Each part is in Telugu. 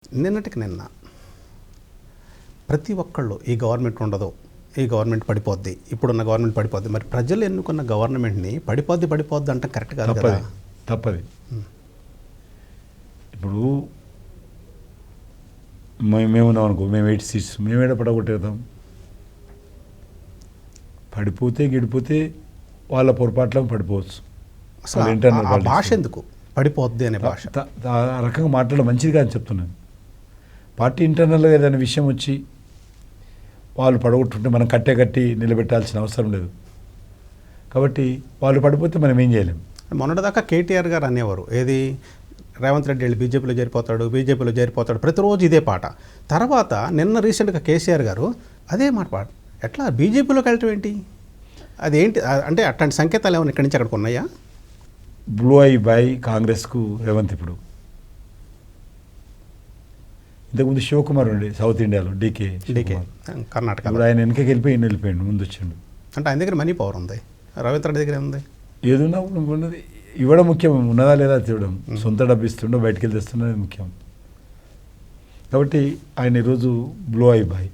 నిన్నటికి నిన్న ప్రతి ఒక్కళ్ళు ఈ గవర్నమెంట్ ఉండదు, ఈ గవర్నమెంట్ పడిపోద్ది, ఇప్పుడున్న గవర్నమెంట్ పడిపోద్ది. మరి ప్రజలు ఎన్నుకున్న గవర్నమెంట్ని పడిపోద్ది అంటే కరెక్ట్ కాదు కదా. తప్పది. ఇప్పుడు మేమున్నాం అనుకో, మేము 8 సీట్స్ మేమేడ పడగొట్టేద్దాం. పడిపోతే గిడిపోతే వాళ్ళ పొరపాట్లను పడిపోవచ్చు. అసలు భాష ఎందుకు పడిపోద్ది అనే భాష ఆ రకంగా మాట్లాడడం మంచిది కాదని చెప్తున్నాను. పార్టీ ఇంటర్నల్గా ఏదైనా విషయం వచ్చి వాళ్ళు పడగొట్టుంటే మనం కట్టి నిలబెట్టాల్సిన అవసరం లేదు. కాబట్టి వాళ్ళు పడిపోతే మనం ఏం చేయలేం. మొన్నటిదాకా కేటీఆర్ గారు అనేవారు, ఏది రేవంత్ రెడ్డి వెళ్ళి బీజేపీలో చేరిపోతాడు, ప్రతిరోజు ఇదే పాట. తర్వాత నిన్న రీసెంట్గా కేసీఆర్ గారు అదే మాట ఎట్లా బీజేపీలోకి వెళ్ళటం ఏంటి, అదేంటి అంటే అట్లాంటి సంకేతాలు ఏమైనా ఇక్కడి నుంచి అక్కడికి ఉన్నాయా? బ్లూ ఐ బై కాంగ్రెస్కు రేవంత్. ఇప్పుడు ఇంతకుముందు శివకుమార్ ఉండే సౌత్ ఇండియాలో డీకే కర్ణాటక. ఇప్పుడు ఆయన వెనకకి వెళ్ళిపోయాడు, ముందు వచ్చిండు. అంటే ఆయన దగ్గర మనీ పవర్ ఉంది, రేవంత్ రెడ్డి దగ్గర ఏముంది? ఏదున్నా ఉన్నది ఇవ్వడం ముఖ్యం, ఉన్నదా లేదా తీయడం. సొంత డబ్బు ఇస్తుండో బయటికి వెళ్ళి తెస్తున్నది ముఖ్యం. కాబట్టి ఆయన ఈరోజు బ్లూ ఐ బాయ్.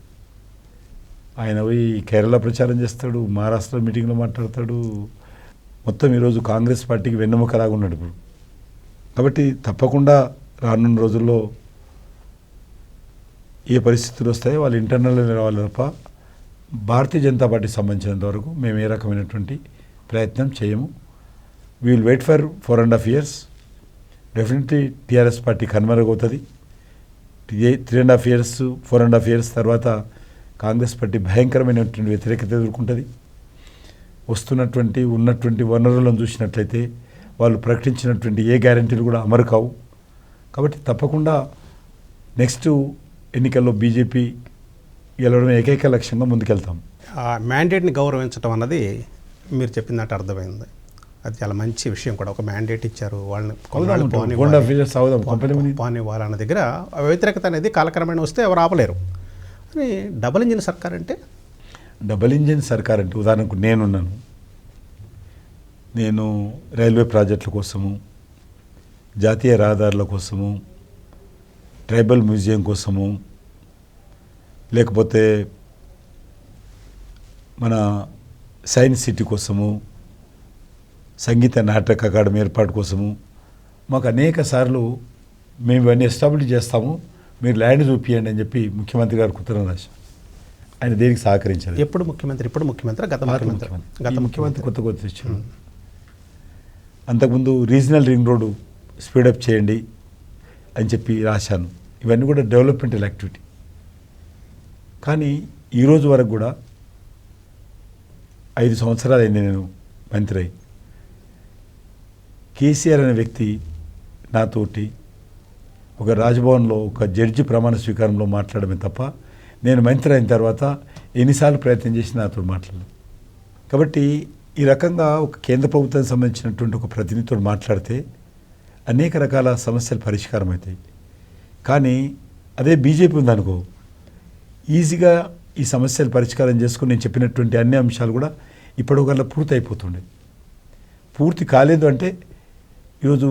ఆయన పోయి కేరళ ప్రచారం చేస్తాడు, మహారాష్ట్ర మీటింగ్లో మాట్లాడతాడు. మొత్తం ఈరోజు కాంగ్రెస్ పార్టీకి వెన్నెముకలాగా ఉన్నాడు ఇప్పుడు. కాబట్టి తప్పకుండా రానున్న రోజుల్లో ఏ పరిస్థితులు వస్తాయో వాళ్ళు ఇంటర్నల్గా రావాలి తప్ప భారతీయ జనతా పార్టీకి సంబంధించినంత వరకు మేము ఏ రకమైనటువంటి ప్రయత్నం చేయము. We will wait for 4.5 years. Definitely TRS party కనుమరుగవుతుంది. 3.5 years 4.5 years తర్వాత కాంగ్రెస్ పార్టీ భయంకరమైనటువంటి వ్యతిరేకత ఎదుర్కొంటుంది. ఉన్నటువంటి వనరులను చూసినట్లయితే వాళ్ళు ప్రకటించినటువంటి ఏ గ్యారంటీలు కూడా అమలు కావు. కాబట్టి తప్పకుండా నెక్స్ట్ ఎన్నికల్లో బీజేపీ గెలవడం ఏకైక లక్ష్యంగా ముందుకెళ్తాం. మ్యాండేట్ని గౌరవించడం అన్నది మీరు చెప్పినట్టు అర్థమైంది. అది చాలా మంచి విషయం కూడా. ఒక మ్యాండేట్ ఇచ్చారు, వాళ్ళని వాళ్ళ దగ్గర వ్యతిరేకత అనేది కాలక్రమేణా వస్తే ఎవరు ఆపలేరు. అని డబుల్ ఇంజిన్ సర్కార్ అంటే ఉదాహరణకు నేను రైల్వే ప్రాజెక్టుల కోసము, జాతీయ రహదారుల కోసము, ట్రైబల్ మ్యూజియం కోసము, లేకపోతే మన సైన్స్ సిటీ కోసము, సంగీత నాటక అకాడమీ ఏర్పాటు కోసము మాకు అనేక సార్లు మేము ఇవన్నీ ఎస్టాబ్లిష్ చేస్తాము, మీరు ల్యాండ్ చూపియండి అని చెప్పి ముఖ్యమంత్రి గారు ఉత్తరం రాశారు. ఆయన దేనికి సహకరించారు? ఇప్పుడు ముఖ్యమంత్రి గత ముఖ్యమంత్రి కొత్త తెచ్చారు. అంతకుముందు రీజనల్ రింగ్ రోడ్డు స్పీడప్ చేయండి అని చెప్పి రాశాను. ఇవన్నీ కూడా డెవలప్మెంటల్ యాక్టివిటీ. కానీ ఈరోజు వరకు కూడా 5 సంవత్సరాలు అయింది నేను మంత్రి అయి. కేసీఆర్ అనే వ్యక్తి నాతోటి ఒక రాజ్భవన్లో ఒక జడ్జి ప్రమాణ స్వీకారంలో మాట్లాడమే తప్ప నేను మంత్రి అయిన తర్వాత ఎన్నిసార్లు ప్రయత్నం చేసి నాతో మాట్లాడలేదు. కాబట్టి ఈ రకంగా ఒక కేంద్ర ప్రభుత్వానికి సంబంధించినటువంటి ఒక ప్రతినిధితో మాట్లాడితే అనేక రకాల సమస్యలు పరిష్కారం అవుతాయి. కానీ అదే బీజేపీ ఉందనుకో, ఈజీగా ఈ సమస్యలు పరిష్కారం చేసుకుని నేను చెప్పినటువంటి అన్ని అంశాలు కూడా ఇప్పటికల్లా పూర్తి అయిపోతుండే. పూర్తి కాలేదు అంటే ఈరోజు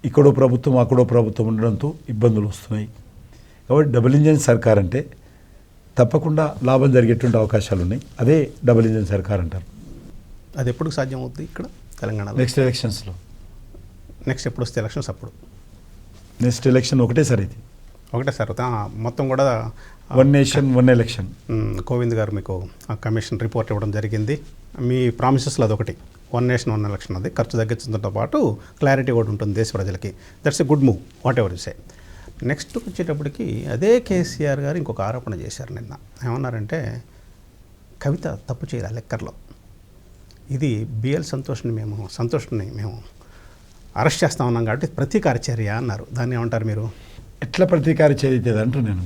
ఇక్కడో ప్రభుత్వం అక్కడో ప్రభుత్వం ఉండడంతో ఇబ్బందులు వస్తున్నాయి. కాబట్టి డబుల్ ఇంజిన్ సర్కార్ అంటే తప్పకుండా లాభం జరిగేటువంటి అవకాశాలు ఉన్నాయి. అదే డబుల్ ఇంజిన్ సర్కార్ అంటారు. అది ఎప్పుడు సాధ్యం అవుతుంది ఇక్కడ తెలంగాణ? నెక్స్ట్ ఎలక్షన్స్లో. నెక్స్ట్ ఎప్పుడు వస్తే ఎలక్షన్స్? అప్పుడు నెక్స్ట్ ఎలక్షన్ ఒకటేసారి మొత్తం కూడా one nation one election. Kovind గారు మీకు ఆ కమిషన్ రిపోర్ట్ ఇవ్వడం జరిగింది. మీ ప్రామిసెస్లో అదొకటి, వన్ నేషన్ వన్ ఎలక్షన్. అది ఖర్చు తగ్గించడంతో పాటు క్లారిటీ కూడా ఉంటుంది దేశ ప్రజలకి. That's a good move, what ever you say. Next వచ్చేటప్పటికి అదే కేసీఆర్ గారు ఇంకొక ఆరోపణ చేశారు నిన్న. ఏమన్నారంటే కవిత తప్పు చేయాలి లెక్కర్లో, ఇది బిఎల్ సంతోష్ని మేము అరెస్ట్ చేస్తా ఉన్నాం కాబట్టి ప్రతీకార చర్య అన్నారు. దాన్ని ఏమంటారు మీరు? ఎట్లా ప్రతీకార చర్య అంటూ నేను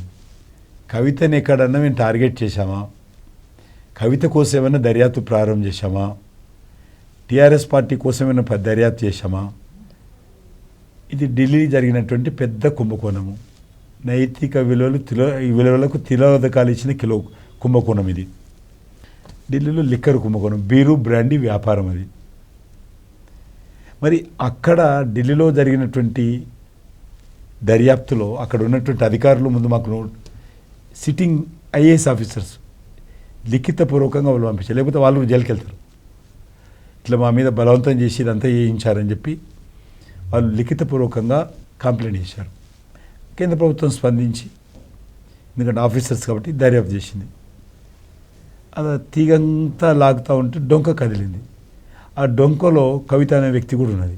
కవితని ఎక్కడన్నా మేము టార్గెట్ చేశామా? కవిత కోసం ఏమైనా దర్యాప్తు ప్రారంభం చేశామా? టీఆర్ఎస్ పార్టీ కోసం ఏమైనా దర్యాప్తు చేశామా? ఇది ఢిల్లీ జరిగినటువంటి పెద్ద కుంభకోణము. నైతిక విలువలకు తిలోదకాలు ఇచ్చిన కుంభకోణం ఇది. ఢిల్లీలో లిక్కర్ కుంభకోణం, బీరు బ్రాండీ వ్యాపారం అది. మరి అక్కడ ఢిల్లీలో జరిగినటువంటి దర్యాప్తులో అక్కడ ఉన్నటువంటి అధికారులు ముందు మాకు సిట్టింగ్ ఐఏఎస్ ఆఫీసర్స్ లిఖితపూర్వకంగా వాళ్ళు పంపించారు, లేకపోతే వాళ్ళు జైలుకి వెళ్తారు. ఇట్లా మా మీద బలవంతం చేసి ఇదంతా చేయించారని చెప్పి వాళ్ళు లిఖితపూర్వకంగా కంప్లైంట్ చేశారు. కేంద్ర ప్రభుత్వం స్పందించి, ఎందుకంటే ఆఫీసర్స్ కాబట్టి దర్యాప్తు చేసింది. అలా తీగంతా లాగుతూ ఉంటే డొంక కదిలింది. ఆ డొంకలో కవిత అనే వ్యక్తి కూడా ఉన్నది.